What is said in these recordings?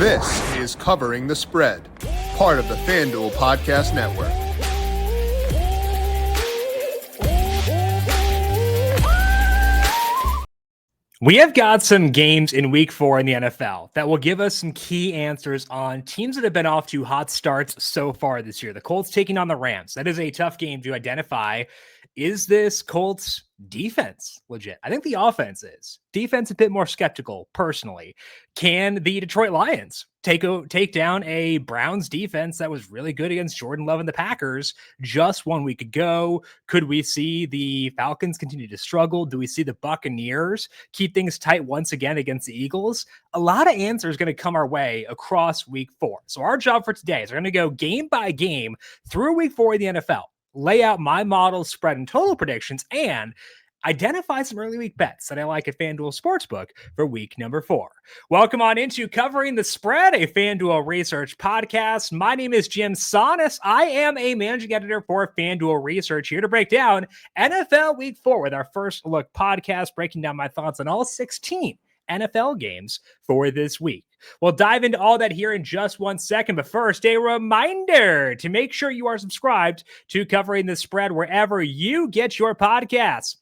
This is Covering the Spread, part of the FanDuel Podcast Network. We have got some games in week 4 in the NFL that will give us some key answers on teams that have been off to hot starts so far this year. The Colts taking on the Rams. That is a tough game to identify. Is this Colts defense legit? I think the offense is. Defense a bit more skeptical, personally. Can the Detroit Lions take down a Browns defense that was really good against Jordan Love and the Packers just 1 week ago? Could we see the Falcons continue to struggle? Do we see the Buccaneers keep things tight once again against the Eagles? A lot of answers going to come our way across week 4. So our job for today is we're going to go game by game through week 4 of the NFL, lay out my model, spread, and total predictions, and identify some early week bets that I like at FanDuel Sportsbook for week number 4. Welcome on into Covering the Spread, a FanDuel Research podcast. My name is JimSannes. I am a managing editor for FanDuel Research, here to break down NFL week 4 with our first look podcast, breaking down my thoughts on all 16 NFL games for this week. We'll dive into all that here in just 1 second, but first, a reminder to make sure you are subscribed to Covering the Spread wherever you get your podcasts.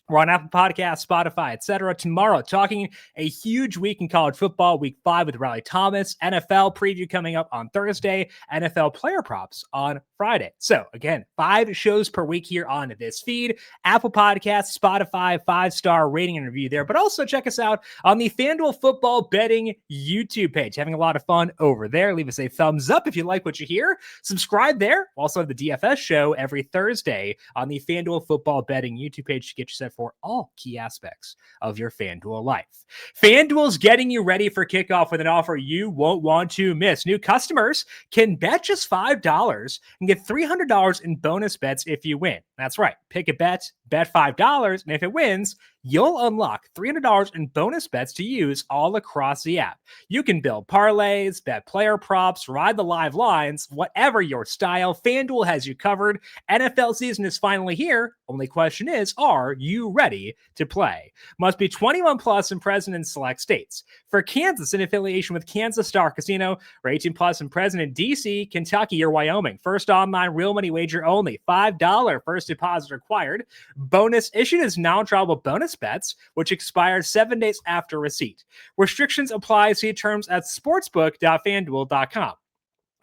We're on Apple Podcasts, Spotify, etc. Tomorrow, talking a huge week in college football, week 5 with Riley Thomas, NFL preview coming up on Thursday, NFL player props on Friday. So again, 5 shows per week here on this feed, Apple Podcasts, Spotify, 5-star rating and review there, but also check us out on the FanDuel Football Betting YouTube page. Having a lot of fun over there. Leave us a thumbs up if you like what you hear. Subscribe there. We also have the DFS show every Thursday on the FanDuel Football Betting YouTube page to get you set for all key aspects of your FanDuel life. FanDuel's getting you ready for kickoff with an offer you won't want to miss. New customers can bet just $5 and get $300 in bonus bets if you win. That's right. Pick a bet $5, and if it wins, you'll unlock $300 in bonus bets to use all across the app. You can build parlays, bet player props, ride the live lines, whatever your style, FanDuel has you covered. NFL season is finally here. Only question is, are you ready to play? Must be 21 plus and present in select states. For Kansas, in affiliation with Kansas Star Casino, or 18 plus and present in DC, Kentucky, or Wyoming. First online real money wager only. $5 first deposit required. Bonus issued as non-drawable bonus bets, which expire 7 days after receipt. Restrictions apply. See terms at sportsbook.fanduel.com.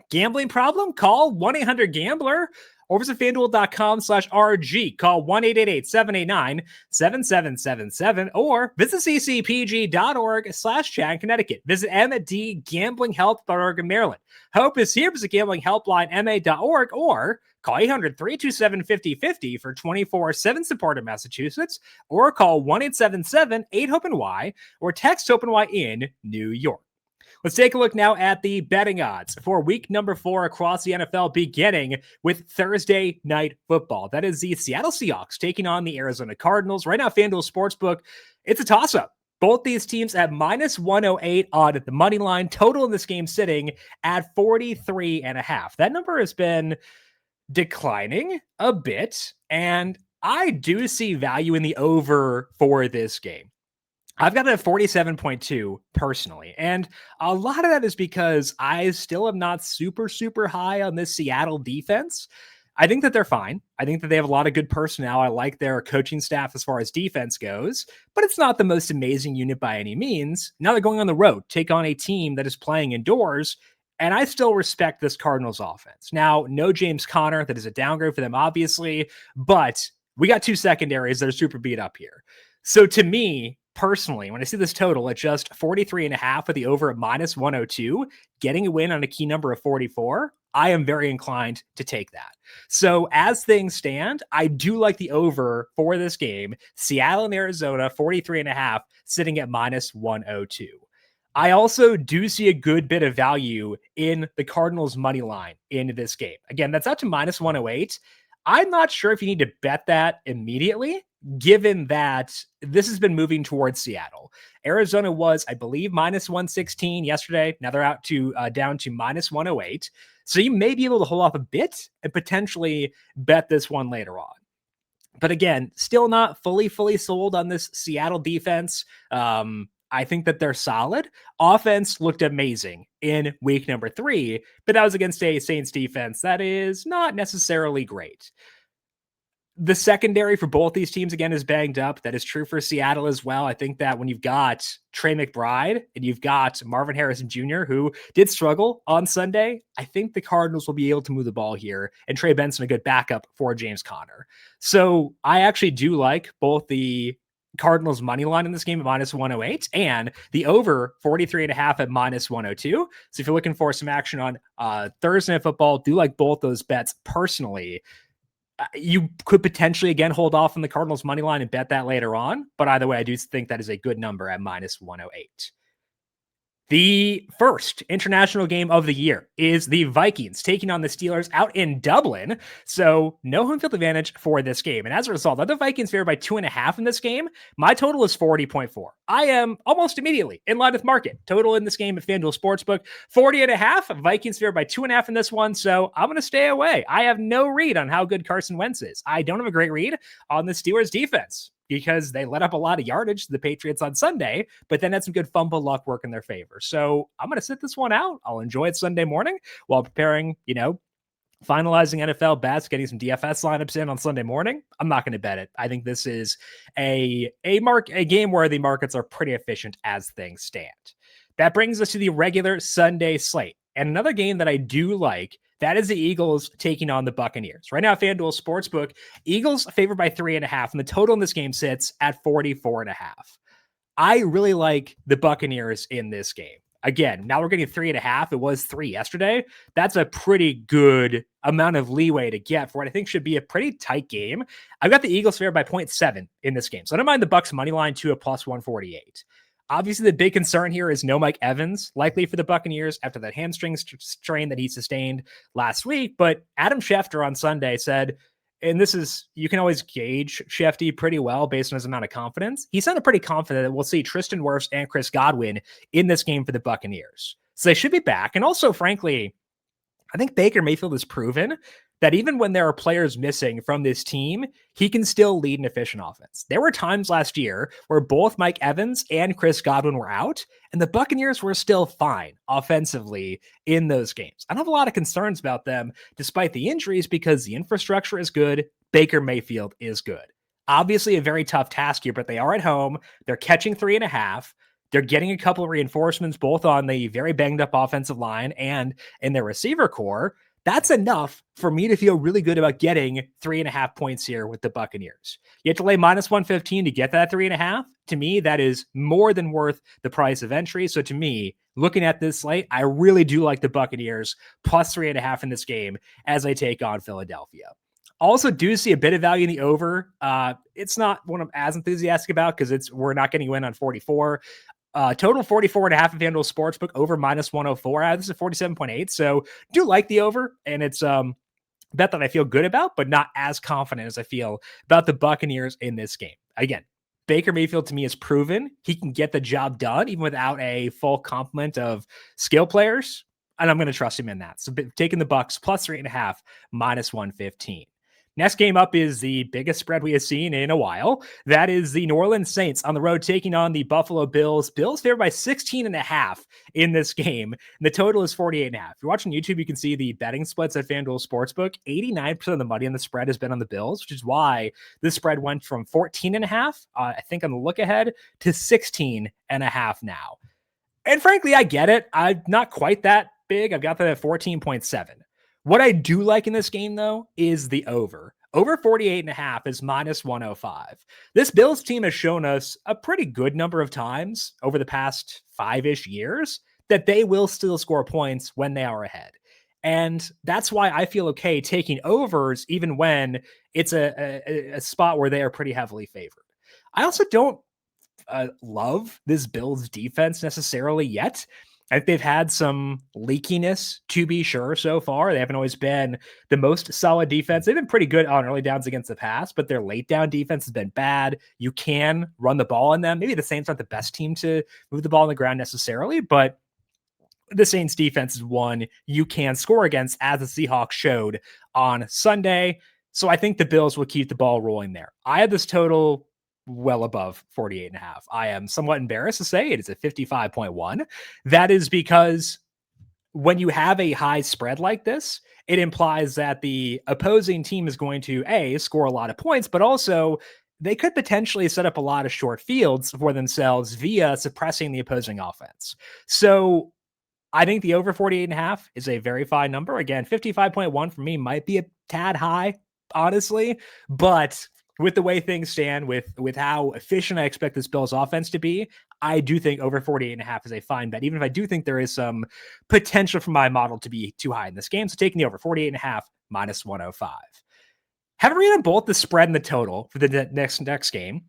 Gambling problem? Call 1-800-GAMBLER or visit fanduel.com/RG. Call 1-888-789-7777 or visit ccpg.org/Chat Connecticut. Visit mdgamblinghelp.org in Maryland. Hope is here. Visit gamblinghelplinema.org or call 800-327-5050 for 24/7 support in Massachusetts, or call 1-877-8-HOPE-NY or text HOPE-NY in New York. Let's take a look now at the betting odds for week number 4 across the NFL, beginning with Thursday Night Football. That is the Seattle Seahawks taking on the Arizona Cardinals. Right now, FanDuel Sportsbook, it's a toss-up. Both these teams at minus 108 odd at the money line. Total in this game sitting at 43.5. That number has been declining a bit, and I do see value in the over for this game. I've got it at 47.2 personally, and a lot of that is because I still am not super high on this Seattle defense. I think that they're fine. I think that they have a lot of good personnel. I like their coaching staff as far as defense goes, but it's not the most amazing unit by any means. Now they're going on the road, take on a team that is playing indoors, and I still respect this Cardinals offense. Now, no James Conner. That is a downgrade for them, obviously, but we got 2 secondaries that are super beat up here. So to me, personally, when I see this total at just 43.5 with the over at minus 102, getting a win on a key number of 44, I am very inclined to take that. So as things stand, I do like the over for this game. Seattle and Arizona, 43.5, sitting at minus 102. I also do see a good bit of value in the Cardinals money line in this game. Again, that's out to minus 108. I'm not sure if you need to bet that immediately, given that this has been moving towards Seattle. Arizona was, I believe, minus 116 yesterday. Now they're out to down to minus 108. So you may be able to hold off a bit and potentially bet this one later on. But again, still not fully sold on this Seattle defense. I think that they're solid. Offense looked amazing in week number 3, but that was against a Saints defense that is not necessarily great. The secondary for both these teams, again, is banged up. That is true for Seattle as well. I think that when you've got Trey McBride and you've got Marvin Harrison Jr., who did struggle on Sunday, I think the Cardinals will be able to move the ball here, and Trey Benson a good backup for James Conner. So I actually do like both the Cardinals money line in this game at minus 108 and the over 43.5 at minus 102. So if you're looking for some action on Thursday Night Football, do like both those bets personally. You could potentially, again, hold off on the Cardinals money line and bet that later on. But either way, I do think that is a good number at minus 108. The first international game of the year is the Vikings taking on the Steelers out in Dublin. So no home field advantage for this game. And as a result, the Vikings favored by 2.5 in this game. My total is 40.4. I am almost immediately in line with market. Total in this game at FanDuel Sportsbook, 40.5. Vikings favored by 2.5 in this one. So I'm going to stay away. I have no read on how good Carson Wentz is. I don't have a great read on the Steelers defense, because they let up a lot of yardage to the Patriots on Sunday, but then had some good fumble luck work in their favor. So I'm going to sit this one out. I'll enjoy it Sunday morning while preparing, finalizing NFL bets, getting some DFS lineups in on Sunday morning. I'm not going to bet it. I think this is a game where the markets are pretty efficient as things stand. That brings us to the regular Sunday slate. And another game that I do like, that is the Eagles taking on the Buccaneers. Right now, FanDuel Sportsbook, Eagles favored by 3.5, and the total in this game sits at 44.5. I really like the Buccaneers in this game. Again, now we're getting 3.5. It was 3 yesterday. That's a pretty good amount of leeway to get for what I think should be a pretty tight game. I've got the Eagles favored by 0.7 in this game. So I don't mind the Bucs money line to a plus 148. Obviously, the big concern here is no Mike Evans, likely for the Buccaneers after that hamstring strain that he sustained last week. But Adam Schefter on Sunday said, and this is, you can always gauge Shefty pretty well based on his amount of confidence. He sounded pretty confident that we'll see Tristan Wirfs and Chris Godwin in this game for the Buccaneers. So they should be back. And also, frankly, I think Baker Mayfield has proven that even when there are players missing from this team, he can still lead an efficient offense. There were times last year where both Mike Evans and Chris Godwin were out, and the Buccaneers were still fine offensively in those games. I don't have a lot of concerns about them despite the injuries because the infrastructure is good. Baker Mayfield is good. Obviously a very tough task here, but they are at home. They're catching 3.5. They're getting a couple of reinforcements, both on the very banged up offensive line and in their receiver core. That's enough for me to feel really good about getting 3.5 points here with the Buccaneers. You have to lay minus 115 to get that 3.5. To me, that is more than worth the price of entry. So to me, looking at this slate, I really do like the Buccaneers plus 3.5 in this game as they take on Philadelphia. Also do see a bit of value in the over. It's not one I'm as enthusiastic about because we're not getting a win on 44. Total 44.5 at FanDuel Sportsbook, over minus 104. This is 47.8. So do like the over, and it's bet that I feel good about, but not as confident as I feel about the Buccaneers in this game. Again, Baker Mayfield to me has proven he can get the job done even without a full complement of skill players, and I'm going to trust him in that. So taking the Bucs plus 3.5, minus 115. Next game up is the biggest spread we have seen in a while. That is the New Orleans Saints on the road taking on the Buffalo Bills. Bills favored by 16.5 in this game. And the total is 48.5. If you're watching YouTube, you can see the betting splits at FanDuel Sportsbook. 89% of the money on the spread has been on the Bills, which is why this spread went from 14.5, I think on the look ahead, to 16.5 now. And frankly, I get it. I'm not quite that big. I've got that at 14.7. What I do like in this game, though, is the over. Over 48.5 is minus 105. This Bills team has shown us a pretty good number of times over the past 5-ish years that they will still score points when they are ahead. And that's why I feel okay taking overs even when it's a spot where they are pretty heavily favored. I also don't love this Bills defense necessarily yet. I think they've had some leakiness, to be sure, so far. They haven't always been the most solid defense. They've been pretty good on early downs against the pass, but their late down defense has been bad. You can run the ball on them. Maybe the Saints aren't the best team to move the ball on the ground necessarily, but the Saints defense is one you can score against, as the Seahawks showed on Sunday. So I think the Bills will keep the ball rolling there. I have this total well above 48.5. I am somewhat embarrassed to say it is a 55.1. That is because when you have a high spread like this, it implies that the opposing team is going to score a lot of points, but also they could potentially set up a lot of short fields for themselves via suppressing the opposing offense. So I think the over 48.5 is a very fine number. Again, 55.1 for me might be a tad high, honestly, but with the way things stand, with how efficient I expect this Bills offense to be, I do think over 48.5 is a fine bet, even if I do think there is some potential for my model to be too high in this game. So taking the over 48.5 minus 105. Have a read on both the spread and the total for the next game.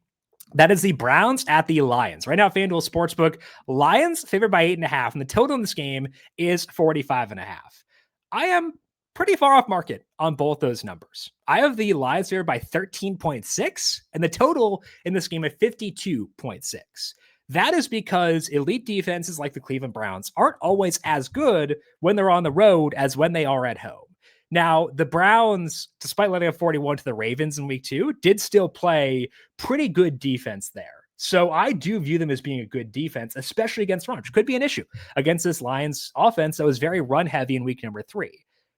That is the Browns at the Lions. Right now, FanDuel Sportsbook, Lions favored by 8.5, and the total in this game is 45.5. I am pretty far off market on both those numbers. I have the Lions favored by 13.6, and the total in this game at 52.6. That is because elite defenses like the Cleveland Browns aren't always as good when they're on the road as when they are at home. Now, the Browns, despite letting up 41 to the Ravens in week 2, did still play pretty good defense there. So I do view them as being a good defense, especially against run, which could be an issue against this Lions offense that was very run heavy in week number 3.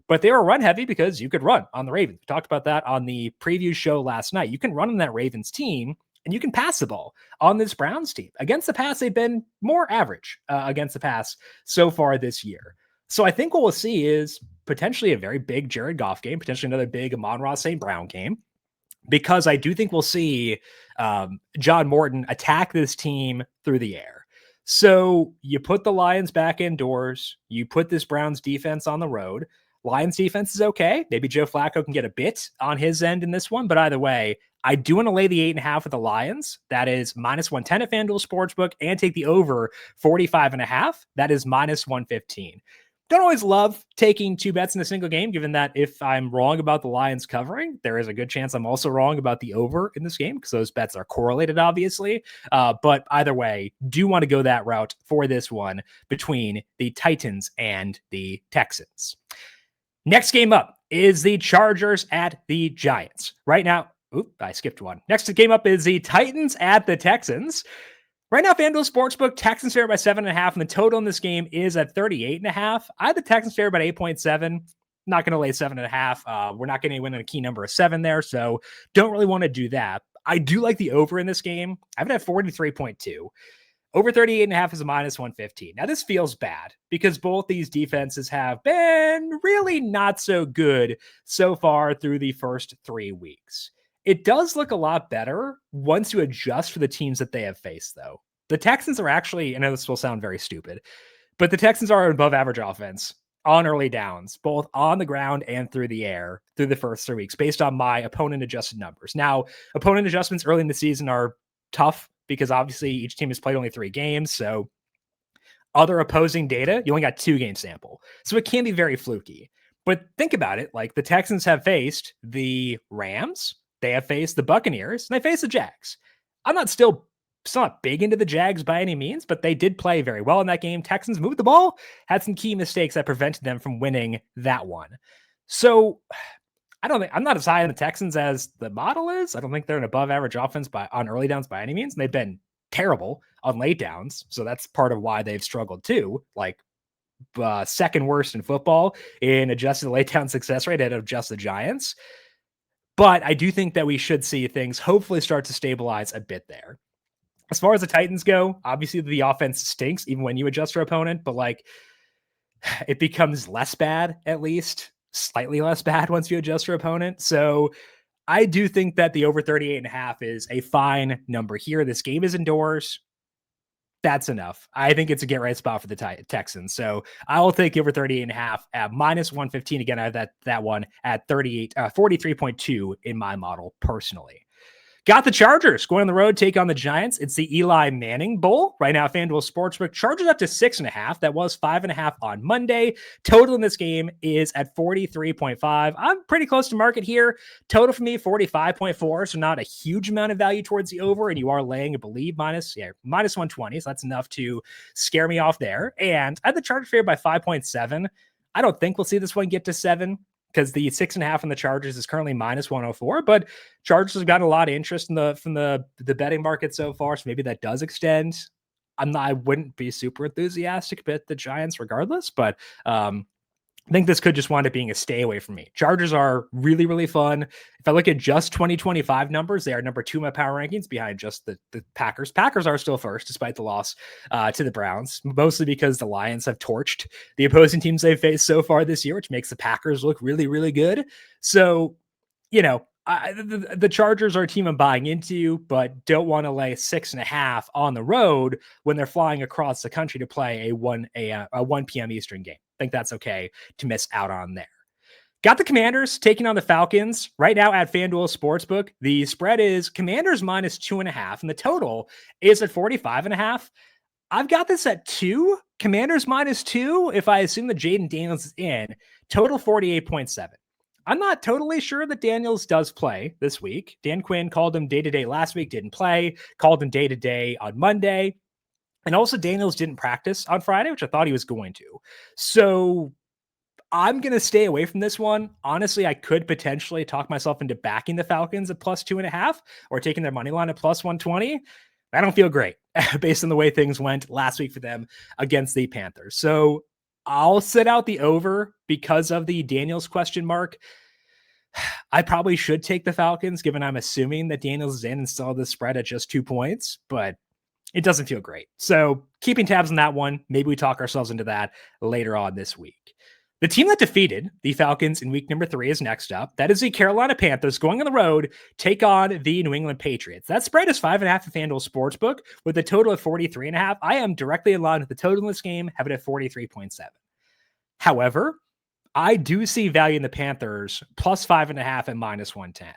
But they were run heavy because you could run on the Ravens. We talked about that on the preview show last night. You can run on that Ravens team, and you can pass the ball on this Browns team. Against the pass, they've been more average against the pass so far this year. So I think what we'll see is potentially a very big Jared Goff game, potentially another big Amon-Ra St. Brown game, because I do think we'll see John Morton attack this team through the air. So you put the Lions back indoors, you put this Browns defense on the road. Lions defense is okay. Maybe Joe Flacco can get a bit on his end in this one, but either way, I do want to lay the 8.5 with the Lions. That is minus 110 at FanDuel Sportsbook, and take the over 45.5. That is minus 115. Don't always love taking two bets in a single game, given that if I'm wrong about the Lions covering, there is a good chance I'm also wrong about the over in this game because those bets are correlated, obviously. But either way, do want to go that route for this one between the Titans and the Texans. Next game up is the Chargers at the Giants. Right now, I skipped one. Next game up is the Titans at the Texans. Right now, FanDuel Sportsbook, Texans favored by 7.5, and the total in this game is at 38.5. I had the Texans favored by 8.7. Not going to lay 7.5. We're not going to win a key number of 7 there, so don't really want to do that. I do like the over in this game. I have it at 43.2. Over 38.5 is a minus 115. Now, this feels bad because both these defenses have been really not so good so far through the first 3 weeks. It does look a lot better once you adjust for the teams that they have faced, though. The Texans are actually, I know this will sound very stupid, but the Texans are an above average offense on early downs, both on the ground and through the air through the first 3 weeks, based on my opponent adjusted numbers. Now, opponent adjustments early in the season are tough because obviously each team has played only 3 games. So other opposing data, you only got 2 game sample. So it can be very fluky. But think about it. Like the Texans have faced the Rams, they have faced the Buccaneers, and they faced the Jags. I'm not still not big into the Jags by any means, but they did play very well in that game. Texans moved the ball, had some key mistakes that prevented them from winning that one. So I'm not as high on the Texans as the model is. I don't think they're an above average offense on early downs by any means. And they've been terrible on late downs. So that's part of why they've struggled too. Like second worst in football in adjusted late down success rate out of just the Giants. But I do think that we should see things hopefully start to stabilize a bit there. As far as the Titans go, obviously the offense stinks even when you adjust your opponent, but like it becomes less bad, at least slightly less bad once you adjust your opponent. So I do think that the over 38.5 is a fine number here. This game is indoors. That's enough. I think it's a get right spot for the Texans. So I will take over 38.5 at minus 115. Again, I have that one at 43.2 in my model personally. Got the Chargers going on the road, take on the Giants. It's the Eli Manning Bowl. Right now, FanDuel Sportsbook, Chargers up to 6.5. That was 5.5 on Monday. Total in this game is at 43.5. I'm pretty close to market here. Total for me, 45.4. So not a huge amount of value towards the over. And you are laying, I believe, minus 120. So that's enough to scare me off there. And I had the Chargers favored by 5.7. I don't think we'll see this one get to 7. because the 6.5 on the Chargers is currently minus 104, but Chargers have gotten a lot of interest from the betting market so far. So maybe that does extend. I wouldn't be super enthusiastic about the Giants regardless, but I think this could just wind up being a stay away from me. Chargers are really, really fun. If I look at just 2025 numbers, they are number 2 in my power rankings behind just the Packers. Packers are still first despite the loss to the Browns, mostly because the Lions have torched the opposing teams they've faced so far this year, which makes the Packers look really, really good. So, the Chargers are a team I'm buying into, but don't want to lay 6.5 on the road when they're flying across the country to play a 1 p.m. Eastern game. I think that's okay to miss out on there. Got the Commanders taking on the Falcons right now at FanDuel Sportsbook. The spread is Commanders minus 2.5, and the total is at 45.5. I've got this at 2, Commanders minus 2. If I assume that Jaden Daniels is in, total 48.7. I'm not totally sure that Daniels does play this week. Dan Quinn called him day-to-day last week, didn't play, called him day-to-day on Monday. And also Daniels didn't practice on Friday, which I thought he was going to. So I'm going to stay away from this one. Honestly, I could potentially talk myself into backing the Falcons at plus 2.5 or taking their money line at plus 120. I don't feel great based on the way things went last week for them against the Panthers. So I'll sit out the over because of the Daniels question mark. I probably should take the Falcons, given I'm assuming that Daniels is in and still the spread at just 2 points, but it doesn't feel great. So keeping tabs on that one, maybe we talk ourselves into that later on this week. The team that defeated the Falcons in week number 3 is next up. That is the Carolina Panthers going on the road, take on the New England Patriots. That spread is 5.5 at FanDuel Sportsbook with a total of 43.5. I am directly in line with the total in this game, have it at 43.7. However, I do see value in the Panthers plus 5.5 at minus 110.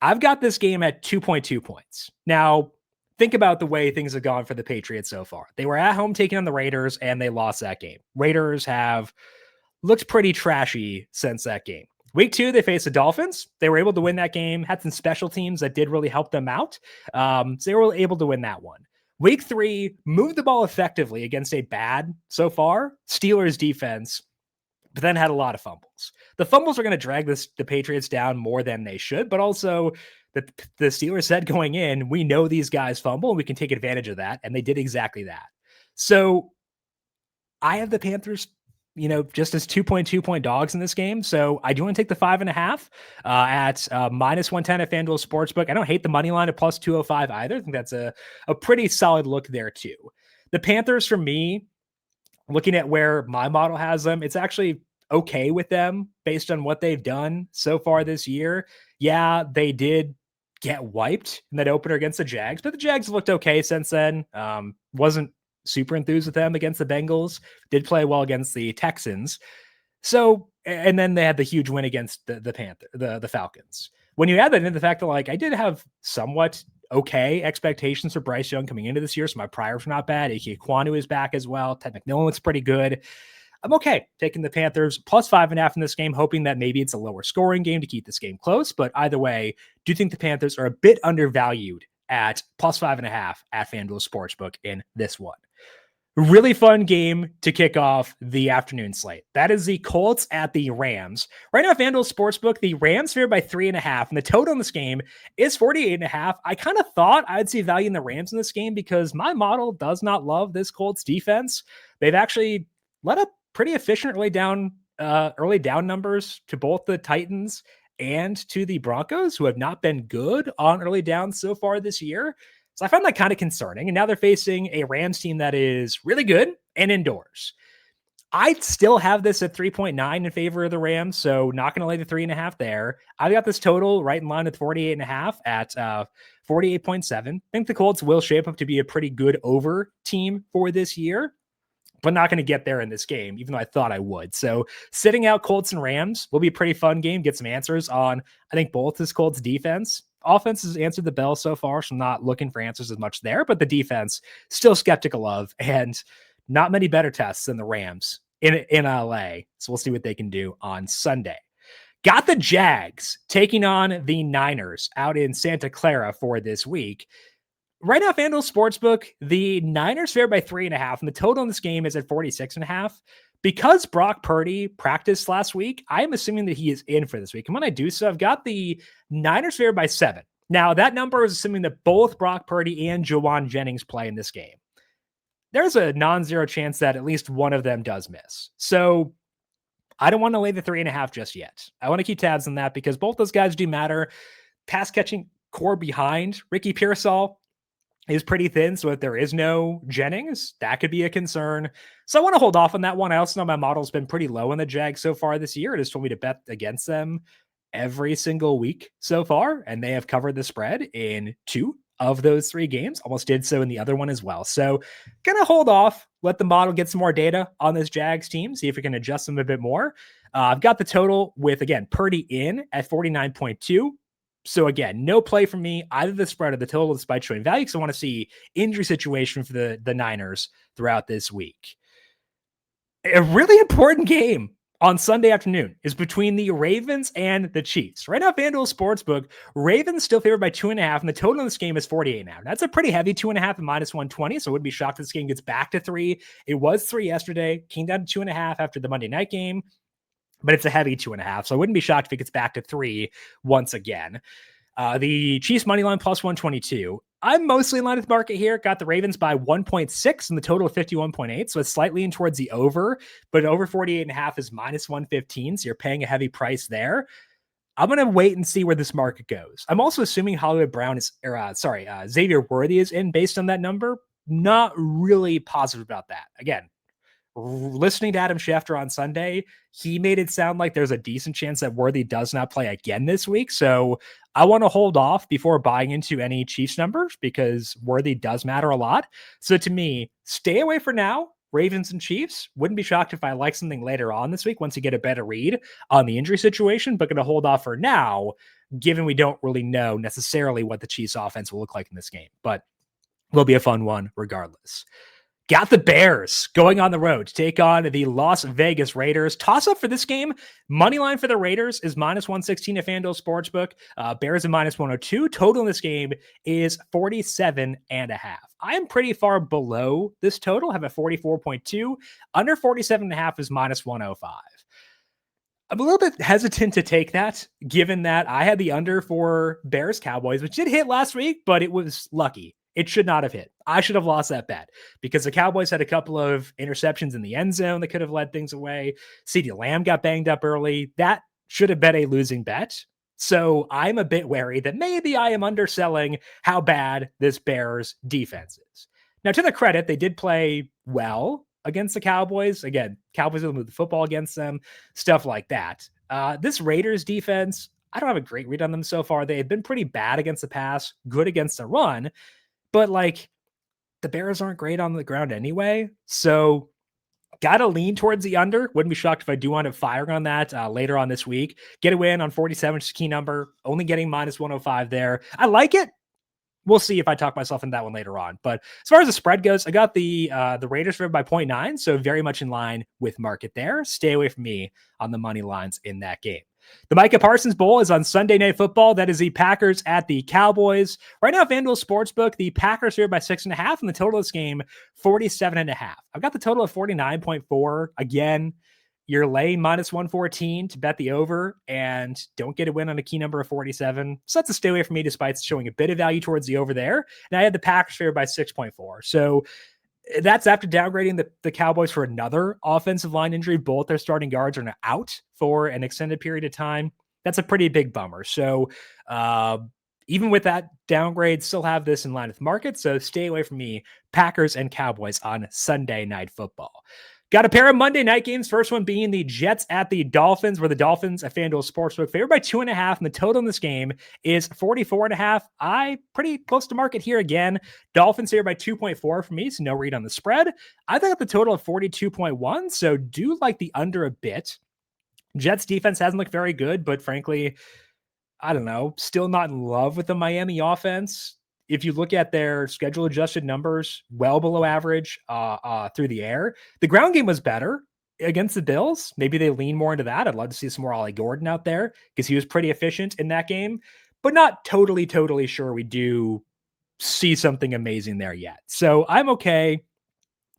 I've got this game at 2.2 points. Now, think about the way things have gone for the Patriots so far. They were at home taking on the Raiders, and they lost that game. Raiders have looked pretty trashy since that game. Week 2, they faced the Dolphins. They were able to win that game, had some special teams that did really help them out. So they were able to win that one. Week 3, moved the ball effectively against a bad, so far, Steelers defense, but then had a lot of fumbles. The fumbles are going to drag the Patriots down more than they should, but also the Steelers said going in, we know these guys fumble and we can take advantage of that, and they did exactly that. So I have the Panthers, just as 2.2 point dogs in this game. So I do want to take the 5.5 at minus 110 at FanDuel Sportsbook. I don't hate the money line at plus 205 either. I think that's a pretty solid look there too. The Panthers, for me, looking at where my model has them, it's actually okay with them based on what they've done so far this year. Yeah, they did get wiped in that opener against the Jags, but the Jags have looked okay since then. Wasn't super enthused with them against the Bengals, did play well against the Texans. So, and then they had the huge win against the Falcons. When you add that into the fact that I did have somewhat okay expectations for Bryce Young coming into this year, so my priors were not bad. Ike Kwanu is back as well. Ted McMillan looks pretty good. I'm okay taking the Panthers plus 5.5 in this game, hoping that maybe it's a lower scoring game to keep this game close. But either way, do think the Panthers are a bit undervalued at plus 5.5 at FanDuel Sportsbook in this one. Really fun game to kick off the afternoon slate. That is the Colts at the Rams. Right now, FanDuel Sportsbook, the Rams favored by 3.5, and the total in this game is 48.5. I kind of thought I'd see value in the Rams in this game because my model does not love this Colts defense. They've actually let up pretty efficient early down numbers to both the Titans and to the Broncos, who have not been good on early downs so far this year. So I found that kind of concerning. And now they're facing a Rams team that is really good and indoors. I still have this at 3.9 in favor of the Rams, so not going to lay the 3.5 there. I've got this total right in line with 48.5 at 48.7. I think the Colts will shape up to be a pretty good over team for this year, but not going to get there in this game, even though I thought I would. So sitting out Colts and Rams will be a pretty fun game. Get some answers on, I think, both this Colts defense. Offense has answered the bell so far, so I'm not looking for answers as much there, but the defense still skeptical of, and not many better tests than the Rams in LA. So we'll see what they can do on Sunday. Got the Jags taking on the Niners out in Santa Clara for this week. Right now, FanDuel Sportsbook, the Niners favored by 3.5, and the total in this game is at 46.5. Because Brock Purdy practiced last week, I'm assuming that he is in for this week. And when I do so, I've got the Niners favored by 7. Now, that number is assuming that both Brock Purdy and Juwan Jennings play in this game. There's a non-zero chance that at least one of them does miss. So I don't want to lay the 3.5 just yet. I want to keep tabs on that because both those guys do matter. Pass catching core behind Ricky Pearsall is pretty thin. So if there is no Jennings, that could be a concern. So I want to hold off on that one. I also know my model's been pretty low on the Jags so far this year. It has told me to bet against them every single week so far, and they have covered the spread in 2 of those 3 games. Almost did so in the other one as well. So gonna hold off, let the model get some more data on this Jags team, see if we can adjust them a bit more. I've got the total with, again, Purdy in at 49.2. So again, no play for me, either the spread or the total despite showing value, because I want to see injury situation for the Niners throughout this week. A really important game on Sunday afternoon is between the Ravens and the Chiefs. Right now, FanDuel Sportsbook, Ravens still favored by 2.5, and the total in this game is 48 now. That's a pretty heavy 2.5 at -120, so I wouldn't be shocked if this game gets back to 3. It was 3 yesterday, came down to 2.5 after the Monday night game, but it's a heavy 2.5, so I wouldn't be shocked if it gets back to 3 once again. The Chiefs money line plus 122. I'm mostly in line with market here. Got the Ravens by 1.6 and the total of 51.8. So it's slightly in towards the over, but over 48.5 is -115. So you're paying a heavy price there. I'm going to wait and see where this market goes. I'm also assuming Hollywood Brown is, Xavier Worthy is in based on that number. Not really positive about that. Again, listening to Adam Schefter on Sunday, he made it sound like there's a decent chance that Worthy does not play again this week. So I want to hold off before buying into any Chiefs numbers because Worthy does matter a lot. So to me, stay away for now. Ravens and Chiefs. Wouldn't be shocked if I like something later on this week once you get a better read on the injury situation, but going to hold off for now, given we don't really know necessarily what the Chiefs offense will look like in this game. But will be a fun one regardless. Got the Bears going on the road to take on the Las Vegas Raiders. Toss up for this game. Money line for the Raiders is -116 at FanDuel Sportsbook. Bears at -102. Total in this game is 47.5. I am pretty far below this total. I have a 44.2. Under 47.5 is -105. I'm a little bit hesitant to take that, given that I had the under for Bears Cowboys, which did hit last week, but it was lucky. It should not have hit. I should have lost that bet because the Cowboys had a couple of interceptions in the end zone that could have led things away. CeeDee Lamb got banged up early. That should have been a losing bet. So I'm a bit wary that maybe I am underselling how bad this Bears defense is. Now, to their credit, they did play well against the Cowboys. Again, Cowboys will move the football against them, stuff like that. This Raiders defense, I don't have a great read on them so far. They have been pretty bad against the pass, good against the run. But like the Bears aren't great on the ground anyway. So got to lean towards the under. Wouldn't be shocked if I do end up firing on that later on this week. Get a win on 47, which is a key number. Only getting -105 there. I like it. We'll see if I talk myself into that one later on. But as far as the spread goes, I got the Raiders favored by 0.9. So very much in line with market there. Stay away from me on the money lines in that game. The Micah Parsons Bowl is on Sunday Night Football. That is the Packers at the Cowboys. Right now, FanDuel Sportsbook, the Packers here by 6.5, and the total of this game, 47.5. I've got the total of 49.4. Again, you're laying -114 to bet the over and don't get a win on a key number of 47. So that's a stay away from me despite showing a bit of value towards the over there. And I had the Packers here by 6.4. So that's after downgrading the Cowboys for another offensive line injury. Both their starting guards are now out for an extended period of time. That's a pretty big bummer. So even with that downgrade, still have this in line with market. So stay away from me, Packers and Cowboys on Sunday Night Football. Got a pair of Monday night games. First one being the Jets at the Dolphins, where the Dolphins at FanDuel Sportsbook favored by 2.5, and the total in this game is 44.5. I pretty close to market here again. Dolphins here by 2.4 for me, so no read on the spread. I think at the total of 42.1, so do like the under a bit. Jets defense hasn't looked very good, but frankly, I don't know, still not in love with the Miami offense. If you look at their schedule adjusted numbers, well below average through the air. The ground game was better against the Bills. Maybe they lean more into that. I'd love to see some more Ollie Gordon out there because he was pretty efficient in that game, but not totally sure we do see something amazing there yet. So I'm okay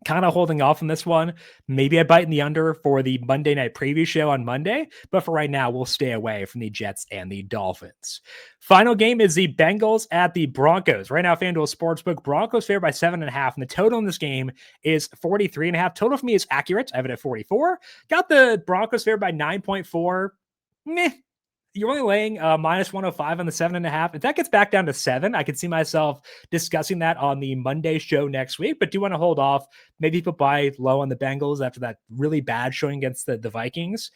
kind of holding off on this one. Maybe I bite in the under for the Monday night preview show on Monday, but for right now, we'll stay away from the Jets and the Dolphins. Final game is the Bengals at the Broncos. Right now, FanDuel Sportsbook, Broncos favored by 7.5, and the total in this game is 43.5. Total for me is accurate. I have it at 44. Got the Broncos favored by 9.4. Meh. You're only laying minus 105 on the 7.5. If that gets back down to 7, I could see myself discussing that on the Monday show next week, but do want to hold off. Maybe people buy low on the Bengals after that really bad showing against the Vikings.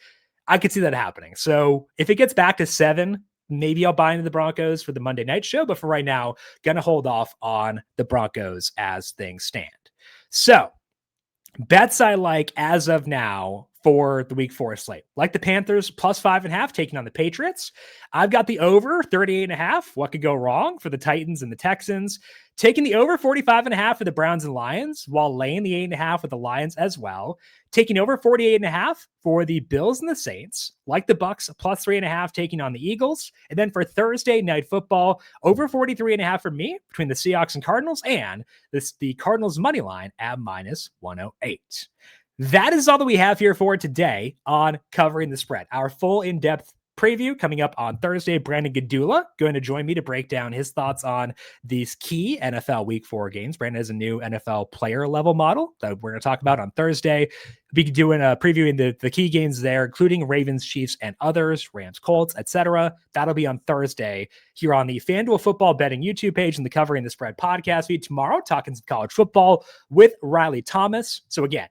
I could see that happening. So if it gets back to 7, maybe I'll buy into the Broncos for the Monday night show, but for right now, going to hold off on the Broncos as things stand. So bets I like as of now for the week 4 slate. Like the Panthers plus 5.5 taking on the Patriots. I've got the over 38.5. What could go wrong for the Titans and the Texans? Taking the over 45.5 for the Browns and Lions, while laying the 8.5 with the Lions as well. Taking over 48.5 for the Bills and the Saints. Like the Bucks plus 3.5 taking on the Eagles. And then for Thursday night football, over 43.5 for me between the Seahawks and Cardinals, and the Cardinals money line at minus 108. That is all that we have here for today on Covering the Spread. Our full in-depth preview coming up on Thursday. Brandon Gadula going to join me to break down his thoughts on these key NFL Week 4 games. Brandon has a new NFL player level model that we're going to talk about on Thursday. We'll be doing a previewing the key games there, including Ravens, Chiefs, and others, Rams, Colts, etc. That'll be on Thursday here on the FanDuel Football Betting YouTube page and the Covering the Spread podcast feed. Tomorrow, talking some college football with Riley Thomas. So again,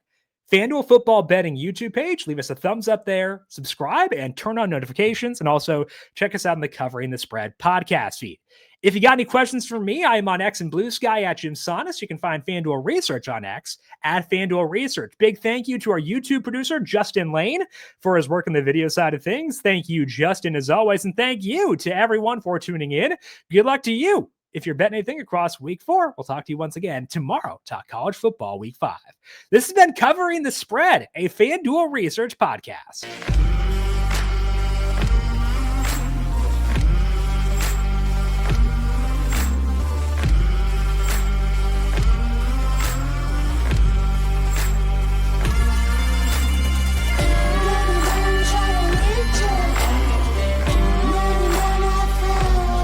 FanDuel Football Betting YouTube page. Leave us a thumbs up there, subscribe, and turn on notifications. And also check us out in the Covering the Spread podcast feed. If you got any questions for me, I am on X and Blue Sky at JimSannes. You can find FanDuel Research on X at FanDuel Research. Big thank you to our YouTube producer, Justin Lane, for his work on the video side of things. Thank you, Justin, as always. And thank you to everyone for tuning in. Good luck to you. If you're betting anything across week 4, we'll talk to you once again tomorrow. Talk college football week 5. This has been Covering the Spread, a FanDuel Research podcast.